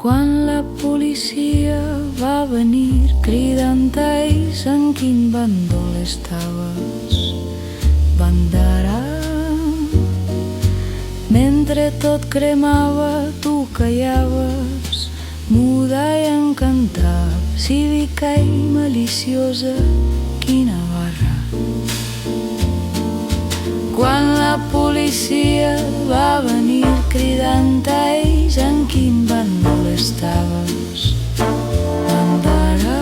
Quan la policia va venir cridant a ells en quin bàndol estaves, bandera. Mentre tot cremava tu callaves, muda i encantada, cívica i maliciosa, quina barra. Quan la policia va venir cridant a ells en quin bàndol estaves, bandera.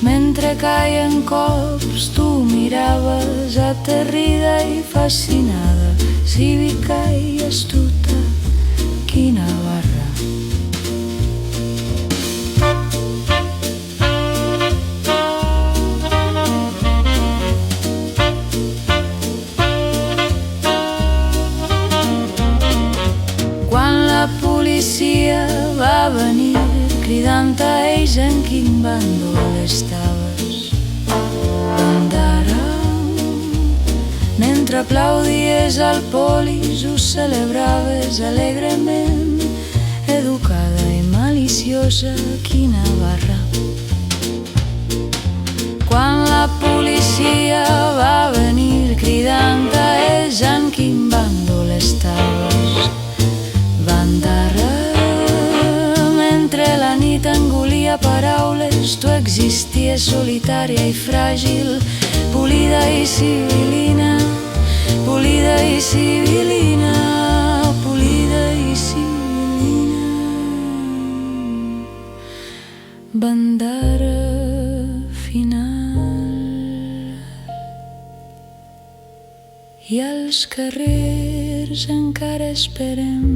Mentre caien cops tu miraves aterrida i fascinada, cívica i astuta, quina barra. Quan la policia va venir cridant a ells en quin bàndol estaves, bandera. Mentre aplaudies al polis ho celebraves alegrement, educada i maliciosa, quina barra. Quan la policia va venir cridant a ells en quin bàndol estaves, bandera. Mentre la nit engolia paraules tu existies solitària i fràgil, polida i civilina, polida i civilina, polida i civilina, bandera final. I als carrers encara esperem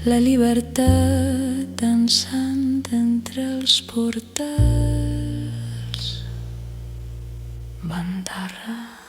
la llibertat dansant entre els portals, bandera.